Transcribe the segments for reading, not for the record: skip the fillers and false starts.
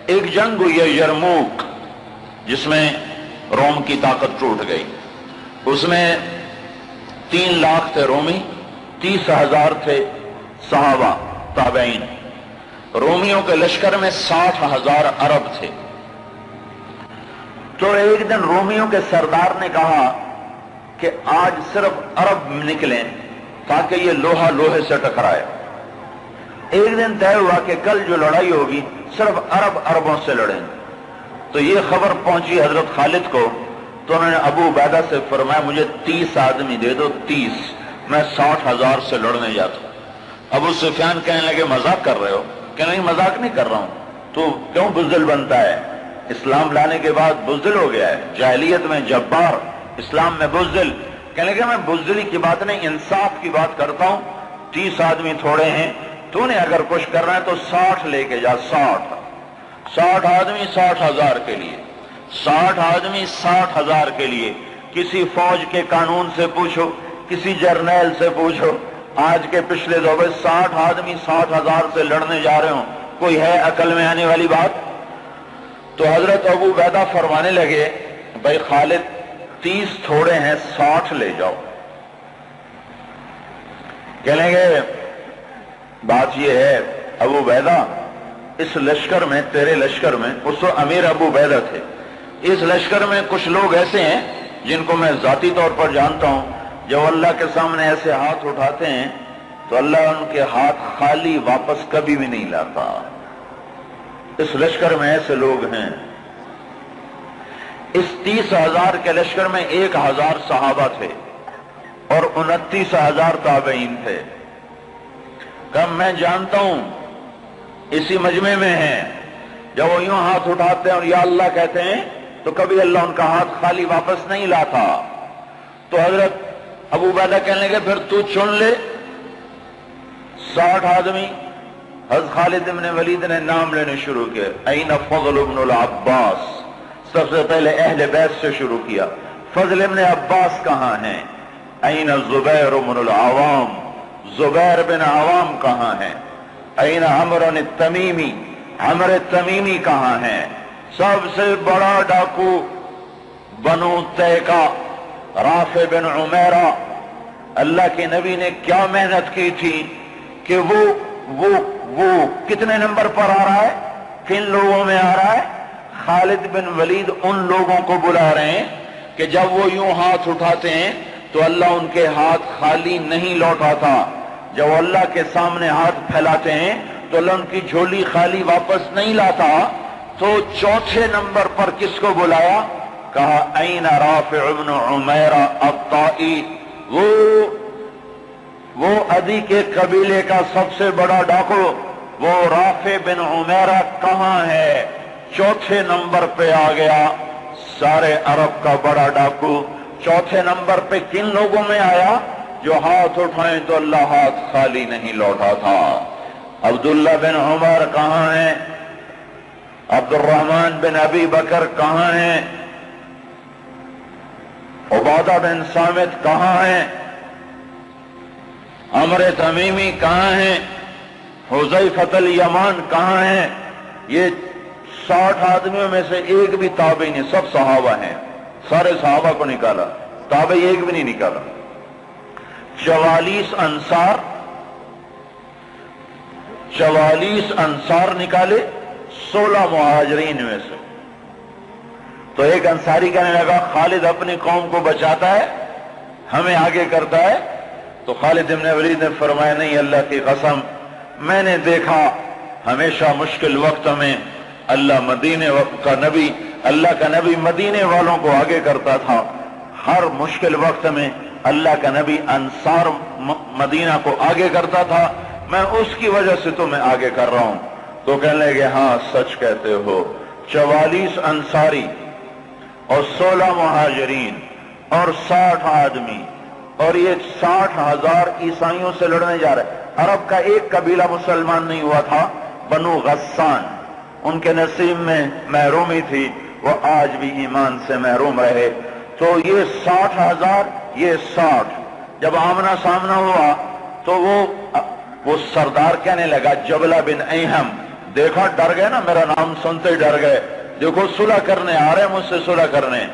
ایک جنگ ہوئی ہے یرموک، جس میں روم کی طاقت ٹوٹ گئی۔ اس میں 3 لاکھ تھے رومی، 30,000 تھے صحابہ تابعین۔ رومیوں کے لشکر میں 60,000 عرب تھے۔ تو ایک دن رومیوں کے سردار نے کہا کہ آج صرف عرب نکلیں تاکہ یہ لوہا لوہے سے ٹکرائے۔ ایک دن طے ہوا کہ کل جو لڑائی ہوگی صرف عربوں سے لڑیں۔ تو یہ خبر پہنچی حضرت خالد کو، تو انہوں نے ابو عبیدہ سے فرمایا مجھے 30 آدمی دے دو، 30، میں 60,000 سے لڑنے جاتا ہوں۔ ابو سفیان کہنے لگے مذاق کر رہے ہو؟ کہ نہیں مذاق نہیں کر رہا ہوں، تو کیوں بزدل بنتا ہے؟ اسلام لانے کے بعد بزدل ہو گیا ہے، جاہلیت میں جبار، اسلام میں بزدل۔ کہنے لگے میں بزدلی کی بات نہیں، انصاف کی بات کرتا ہوں۔ 30 آدمی تھوڑے ہیں، تو نے اگر کچھ کرنا ہے تو 60 لے کے جا، 60 آدمی 60,000 کے لیے، 60 آدمی 60,000 کے لیے۔ کسی فوج کے قانون سے پوچھو، کسی جرنیل سے پوچھو، آج کے پچھلے دور میں 60 آدمی 60,000 سے لڑنے جا رہے ہوں، کوئی ہے عقل میں آنے والی بات؟ تو حضرت ابو عبیدہ فرمانے لگے بھائی خالد 30 تھوڑے ہیں، 60 لے جاؤ۔ کہنے گے بات یہ ہے ابو عبیدہ، اس لشکر میں، تیرے لشکر میں، اس وقت امیر ابو عبیدہ تھے، اس لشکر میں کچھ لوگ ایسے ہیں جن کو میں ذاتی طور پر جانتا ہوں، جب اللہ کے سامنے ایسے ہاتھ اٹھاتے ہیں تو اللہ ان کے ہاتھ خالی واپس کبھی بھی نہیں لاتا۔ اس لشکر میں ایسے لوگ ہیں۔ اس 30,000 کے لشکر میں 1,000 صحابہ تھے اور 29,000 تابعین تھے۔ کہ میں جانتا ہوں اسی مجمع میں ہیں، جب وہ یوں ہاتھ اٹھاتے ہیں اور یا اللہ کہتے ہیں تو کبھی اللہ ان کا ہاتھ خالی واپس نہیں لاتا۔ تو حضرت ابو عبیدہ کہنے لگے پھر تو چن لے 60 آدمی۔ حضرت خالد بن ولید نے نام لینے شروع کیے، این فضل بن العباس، سب سے پہلے اہل بیت سے شروع کیا، فضل بن عباس کہاں ہیں؟ این زبیر بن العوام، زبیر بن عوام کہاں ہیں؟ این عمر التمیمی، عمر التمیمی کہاں ہیں؟ سب سے بڑا ڈاکو بنو طے کا رافع بن عمیرہ، اللہ کے نبی نے کیا محنت کی تھی کہ وہ کتنے نمبر پر آ رہا ہے، کن لوگوں میں آ رہا ہے؟ خالد بن ولید ان لوگوں کو بلا رہے ہیں کہ جب وہ یوں ہاتھ اٹھاتے ہیں تو اللہ ان کے ہاتھ خالی نہیں لوٹاتا، جب وہ اللہ کے سامنے ہاتھ پھیلاتے ہیں تو اللہ ان کی جھولی خالی واپس نہیں لاتا۔ تو چوتھے نمبر پر کس کو بلایا؟ کہا این رافع بن عمیرہ الطائی، وہ عدی کے قبیلے کا سب سے بڑا ڈاکو، وہ رافع بن عمیرہ کہاں ہے؟ چوتھے نمبر پہ آ گیا، سارے عرب کا بڑا ڈاکو۔ چوتھے نمبر پہ کن لوگوں میں آیا؟ جو ہاتھ اٹھائیں تو اللہ ہاتھ خالی نہیں لوٹا تھا۔ عبداللہ بن عمر کہاں ہیں؟ عبد الرحمن بن ابی بکر کہاں ہیں؟ عبادہ بن صامت کہاں ہیں؟ عمر تمیمی کہاں ہیں؟ حذیفہ الیمان کہاں ہیں؟ یہ 60 آدمیوں میں سے ایک بھی تابعی نہیں، سب صحابہ ہیں، سارے صحابہ کو نکالا، تابعی ایک بھی نہیں نکالا۔ 44 انصار نکالے 16 مہاجرین میں سے۔ تو ایک انصاری کہنے لگا خالد اپنی قوم کو بچاتا ہے، ہمیں آگے کرتا ہے۔ تو خالد بن ولید نے فرمایا نہیں، اللہ کی قسم میں نے دیکھا ہمیشہ مشکل وقت میں اللہ کا نبی مدینے والوں کو آگے کرتا تھا، ہر مشکل وقت میں اللہ کا نبی انصار مدینہ کو آگے کرتا تھا، میں اس کی وجہ سے تمہیں آگے کر رہا ہوں۔ تو کہنے لگے ہاں سچ کہتے ہو۔ 44 انصاری اور 16 مہاجرین اور 60 آدمی، اور یہ 60,000 عیسائیوں سے لڑنے جا رہے۔ عرب کا ایک قبیلہ مسلمان نہیں ہوا تھا، بنو غسان، ان کے نصیب میں محرومی تھی، وہ آج بھی ایمان سے محروم رہے۔ تو یہ 60,000، یہ 60، جب آمنا سامنا ہوا تو وہ سردار کہنے لگا، جبلہ بن ایہم دیکھا ڈر گئے نا، میرا نام سنتے ہی ڈر گئے، دیکھو صلح کرنے آ رہے ہیں مجھ سے صلح کرنے،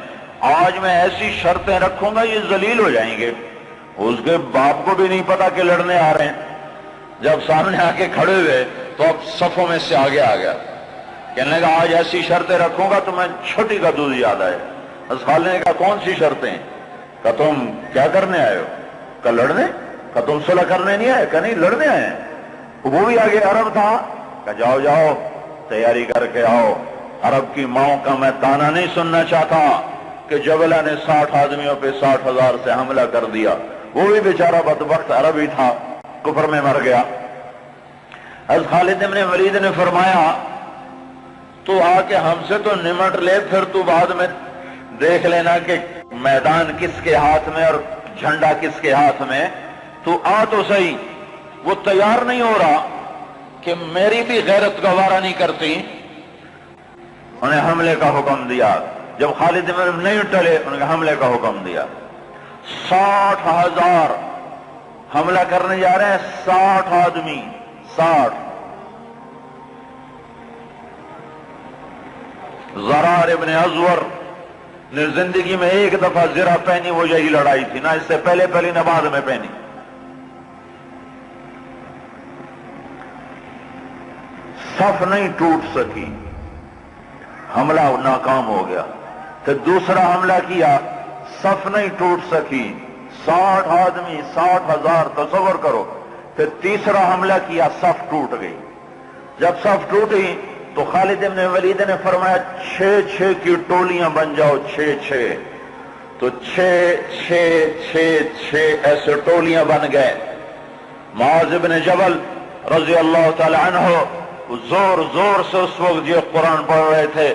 آج میں ایسی شرطیں رکھوں گا یہ ذلیل ہو جائیں گے۔ اس کے باپ کو بھی نہیں پتا کہ لڑنے آ رہے ہیں، جب سامنے آ کے کھڑے ہوئے تو اب صفوں میں سے آگے آ گیا، کہنے لگا آج ایسی شرطیں رکھوں گا تو میں چھوٹی کا دودھ یاد آئے۔ اس خالد نے کہا کون سی شرطیں؟ کہ تم کیا کرنے آئے ہو؟ کہ لڑنے؟ کہ تم صلح کرنے نہیں آئے؟ کہ نہیں لڑنے آئے ہیں۔ وہ بھی آگے عرب تھا، کہ جاؤ جاؤ تیاری کر کے آؤ، عرب کی ماؤں کا میں تانا نہیں سننا چاہتا کہ جبلہ نے 60 آدمیوں پہ 60,000 سے حملہ کر دیا، وہ بھی بیچارہ بدبخت عرب ہی تھا، کفر میں مر گیا۔ از خالد بن ولید نے فرمایا تو آ کے ہم سے تو نمٹ لے، پھر تو بعد میں دیکھ لینا کہ میدان کس کے ہاتھ میں اور جھنڈا کس کے ہاتھ میں، تو آ تو صحیح۔ وہ تیار نہیں ہو رہا کہ میری بھی غیرت گوارا نہیں کرتی، انہیں حملے کا حکم دیا۔ جب خالد بن نہیں ٹلے انہیں حملے کا حکم دیا۔ 60,000 حملہ کرنے جا رہے ہیں، 60 آدمی، 60۔ زرار ابن ازور نے زندگی میں ایک دفعہ زرہ پہنی، وہ یہی لڑائی تھی، نہ اس سے پہلے نہ بعد میں پہنی۔ صف نہیں ٹوٹ سکی، حملہ ناکام ہو گیا۔ پھر دوسرا حملہ کیا، صف نہیں ٹوٹ سکی، 60 آدمی، 60,000، تصور کرو۔ پھر تیسرا حملہ کیا، صف ٹوٹ گئی۔ جب صف ٹوٹی تو خالد بن ولید نے فرمایا 6 کی ٹولیاں بن جاؤ، 6 تو 6 ایسے ٹولیاں بن گئے۔ معاذ بن جبل رضی اللہ تعالی عنہ زور زور سے اس وقت یہ قرآن پڑھ رہے تھے،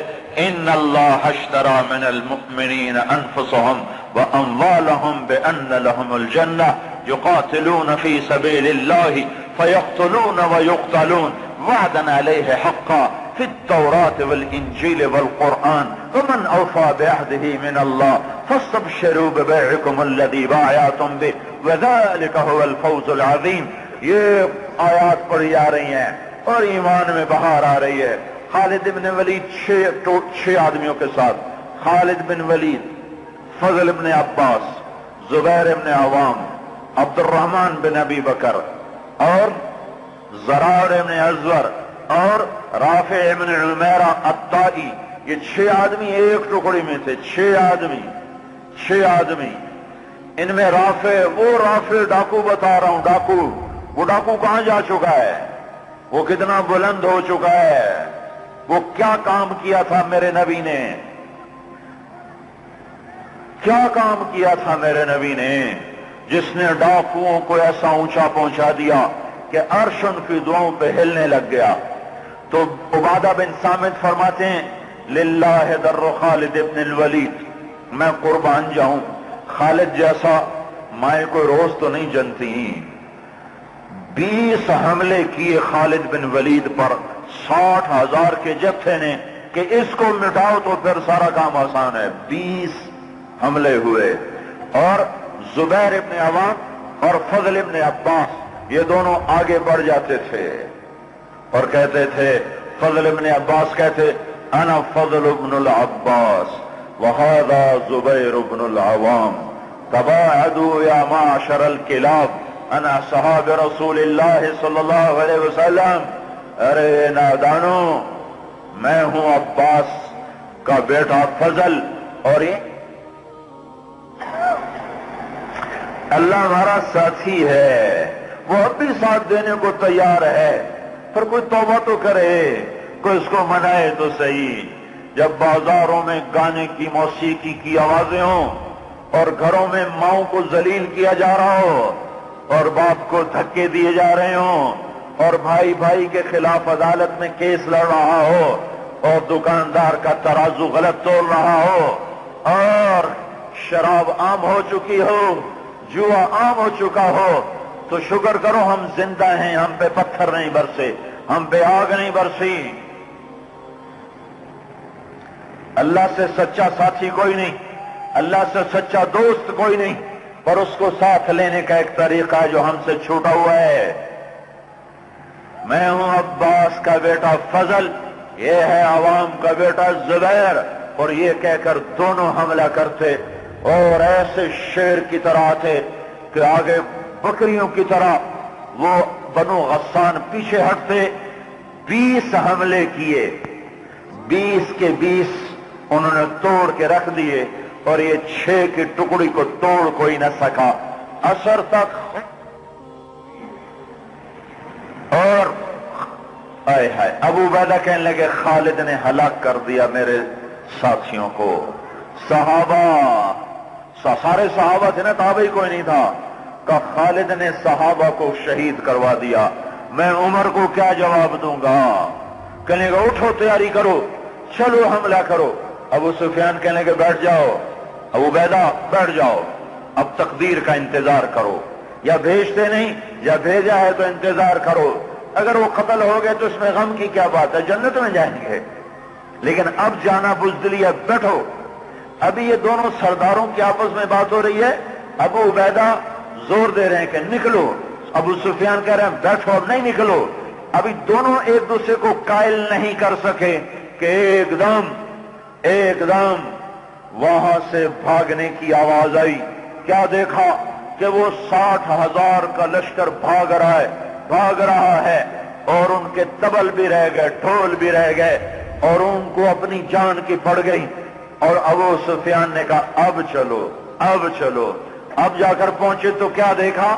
ان اللہ اشترى من المؤمنین انفسهم واموالهم بان لهم الجنہ یقاتلون فی سبیل اللہ فیقتلون ویقتلون وعدا علیہ حقا فی التوراة والانجیل والقرآن ومن اوفى بعهده من اللہ فاستبشروا ببیعکم الذی بايعتم به وذلك هو الفوز العظیم۔ یہ آیات پڑھی جا رہی ہیں اور ایمان میں بہار آ رہی ہے۔ خالد بن ولید 6 آدمیوں کے ساتھ، خالد بن ولید، فضل بن عباس، زبیر بن عوام، عبد الرحمن بن ابی بکر اور زرار بن ازور اور رافع بن عمیرہ الطائی، یہ 6 آدمی ایک ٹکڑی میں تھے۔ 6 آدمی، ان میں رافع ڈاکو بتا رہا ہوں، ڈاکو، وہ ڈاکو کہاں جا چکا ہے، وہ کتنا بلند ہو چکا ہے، وہ کیا کام کیا تھا میرے نبی نے، کیا کام کیا تھا میرے نبی نے، جس نے ڈاکوؤں کو ایسا اونچا پہنچا دیا کہ عرش ان کی دعاؤں پہ ہلنے لگ گیا۔ تو عبادہ بن صامت فرماتے ہیں للہ در خالد ابن الولید، میں قربان جاؤں، خالد جیسا مائیں کوئی روز تو نہیں جنتی۔ 20 حملے کیے خالد بن ولید پر 60,000 کے جتھے نے کہ اس کو مٹاؤ تو پھر سارا کام آسان ہے۔ 20 حملے ہوئے، اور زبیر ابن عوام اور فضل ابن عباس یہ دونوں آگے بڑھ جاتے تھے اور کہتے تھے، فضل ابن عباس کہتے انا فضل ابن العباس وہذا زبیر ابن العوام تباعدوا یا معشر الکلاب انا صحاب رسول اللہ صلی اللہ علیہ وسلم۔ ارے نادانو، میں ہوں عباس کا بیٹا فضل، اور یہ اللہ ہمارا ساتھی ہے، وہ اب بھی ساتھ دینے کو تیار ہے، پر کوئی توبہ تو کرے، کوئی اس کو منائے تو صحیح۔ جب بازاروں میں گانے کی موسیقی کی آوازیں ہوں اور گھروں میں ماؤں کو ذلیل کیا جا رہا ہو اور باپ کو دھکے دیے جا رہے ہوں اور بھائی بھائی کے خلاف عدالت میں کیس لڑ رہا ہو اور دکاندار کا ترازو غلط تول رہا ہو اور شراب عام ہو چکی ہو، جوا عام ہو چکا ہو، تو شکر کرو ہم زندہ ہیں، ہم پہ پتھر نہیں برسے، ہم پہ آگ نہیں برسی۔ اللہ سے سچا ساتھی کوئی نہیں، اللہ سے سچا دوست کوئی نہیں، پر اس کو ساتھ لینے کا ایک طریقہ ہے جو ہم سے چھوٹا ہوا ہے۔ میں ہوں عباس کا بیٹا فضل، یہ ہے عوام کا بیٹا زبیر، اور یہ کہہ کر دونوں حملہ کرتے اور ایسے شیر کی طرح تھے کہ آگے بکریوں کی طرح وہ بنو غسان پیچھے ہٹتے۔ 20 حملے کیے، 20 کے 20 انہوں نے توڑ کے رکھ دیے، اور یہ 6 کی ٹکڑی کو توڑ کوئی نہ سکا عصر تک۔ اور آئے ہائے ابو عبیدہ کہنے لگے خالد نے ہلاک کر دیا میرے ساتھیوں کو۔ صحابہ سارے صحابہ تھے نا، تابعی کوئی نہیں تھا، کہ خالد نے صحابہ کو شہید کروا دیا، میں عمر کو کیا جواب دوں گا؟ کہنے لگے اٹھو تیاری کرو، چلو حملہ کرو۔ ابو سفیان کہنے لگے بیٹھ جاؤ، ابو عبیدہ بیٹھ جاؤ، اب تقدیر کا انتظار کرو، یا بھیجتے نہیں یا بھیجا ہے تو انتظار کرو، اگر وہ قتل ہو گئے تو اس میں غم کی کیا بات ہے، جنت میں جائیں گے، لیکن اب جانا بزدلی ہے، بیٹھو۔ ابھی یہ دونوں سرداروں کی آپس میں بات ہو رہی ہے، ابو عبیدہ زور دے رہے ہیں کہ نکلو، ابو سفیان کہہ رہے ہیں بیٹھو اب نہیں نکلو۔ ابھی دونوں ایک دوسرے کو قائل نہیں کر سکے کہ ایک دم وہاں سے بھاگنے کی آواز آئی۔ کیا دیکھا کہ وہ 60,000 کا لشکر بھاگ رہا ہے، اور ان کے طبل بھی رہ گئے، ڈھول بھی رہ گئے، اور ان کو اپنی جان کی پڑ گئی۔ اور ابو سفیان نے کہا اب چلو۔ اب جا کر پہنچے تو کیا دیکھا؟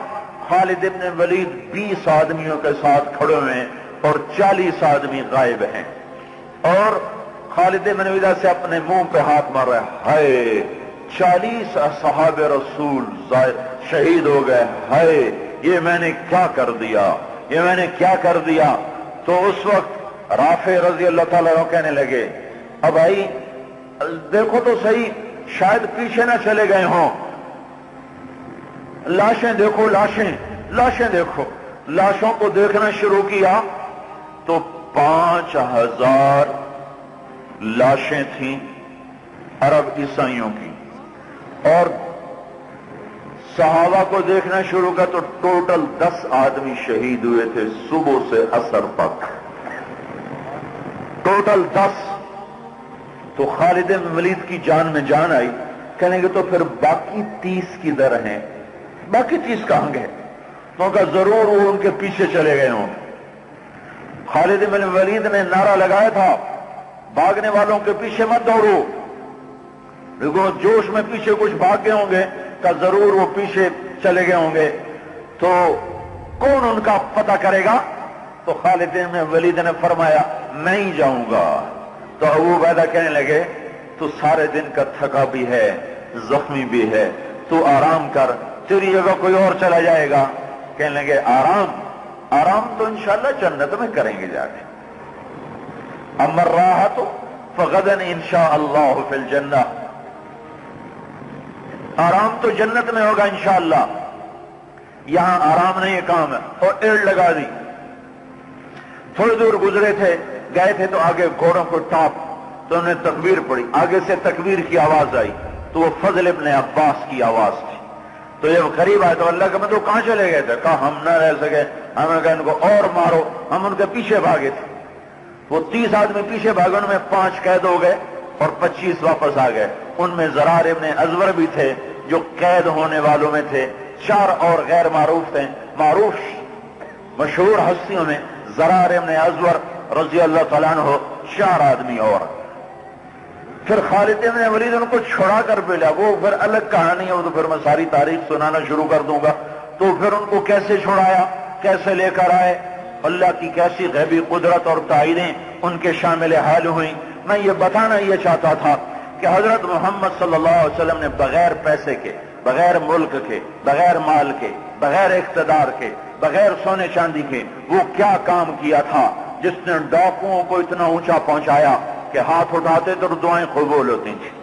خالد ابن ولید 20 آدمیوں کے ساتھ کھڑے ہوئے ہیں اور 40 آدمی غائب ہیں، اور خالد ابن ولید سے اپنے منہ پہ ہاتھ مار رہا ہے، ہائے 40 اصحاب رسول شہید ہو گئے، ہائے یہ میں نے کیا کر دیا۔ تو اس وقت رافع رضی اللہ تعالیٰ عنہ کہنے لگے اب بھائی دیکھو تو صحیح، شاید پیچھے نہ چلے گئے ہوں، لاشیں دیکھو، لاشیں دیکھو۔ لاشوں کو دیکھنا شروع کیا تو 5,000 لاشیں تھیں عرب عیسائیوں کی، اور صحابہ کو دیکھنا شروع کیا تو ٹوٹل 10 آدمی شہید ہوئے تھے صبح سے عصر تک، ٹوٹل 10۔ تو خالد بن ولید کی جان میں جان آئی، کہنے گے تو پھر باقی 30 کدھر ہیں؟ باقی 30 کہاں گئے؟ تو کہا ضرور وہ ان کے پیچھے چلے گئے ہوں۔ خالد بن ولید نے نعرہ لگایا تھا بھاگنے والوں کے پیچھے مت دوڑو، دیکھو جوش میں پیچھے کچھ بھاگ گئے ہوں گے، کہ ضرور وہ پیچھے چلے گئے ہوں گے، تو کون ان کا پتہ کرے گا؟ تو خالد بن ولید نے فرمایا میں ہی جاؤں گا۔ تو ابو عبیدہ کہنے لگے تو سارے دن کا تھکا بھی ہے، زخمی بھی ہے، تو آرام کر، تیری جگہ کوئی اور چلا جائے گا۔ کہنے لگے آرام تو انشاءاللہ جنت میں کریں گے جا کے، اما الراحۃ فغدا انشاء اللہ فی الجنہ، آرام تو جنت میں ہوگا انشاءاللہ، یہاں آرام نہیں کام ہے۔ اور ایڑ لگا دی، تھوڑی دور گزرے تھے، گئے تھے تو آگے گھوڑوں کو ٹاپ، تو انہوں نے تکبیر پڑھی، آگے سے تکبیر کی آواز آئی تو وہ فضل ابن عباس کی آواز تھی۔ تو جب قریب آئے تو اللہ کا مطلب کہاں چلے گئے تھے؟ کہا ہم نہ رہ سکے، ہم نے کہا ان کو اور مارو، ہم ان کے پیچھے بھاگے تھے۔ وہ 30 آدمی پیچھے بھاگے، ان میں 5 قید ہو گئے اور 25 واپس آ گئے۔ ان میں زرار ابن ازور بھی تھے جو قید ہونے والوں میں تھے، 4 اور غیر معروف تھے، معروف مشہور ہستیوں میں زرار ابن ازور رضی اللہ تعالیٰ عنہ، 4 آدمی اور۔ پھر خالد بن ولید ان کو چھڑا کر بھیجا، وہ پھر الگ کہانی ہے، وہ تو پھر میں ساری تاریخ سنانا شروع کر دوں گا۔ تو پھر ان کو کیسے چھڑایا، کیسے لے کر آئے، اللہ کی کیسی غیبی قدرت اور تعینیں ان کے شامل حال ہوئیں۔ میں یہ بتانا یہ چاہتا تھا کہ حضرت محمد صلی اللہ علیہ وسلم نے بغیر پیسے کے، بغیر ملک کے، بغیر مال کے، بغیر اقتدار کے، بغیر سونے چاندی کے وہ کیا کام کیا تھا جس نے ڈاکوؤں کو اتنا اونچا پہنچایا کہ ہاتھ اٹھاتے تو دعائیں قبول ہوتی تھیں۔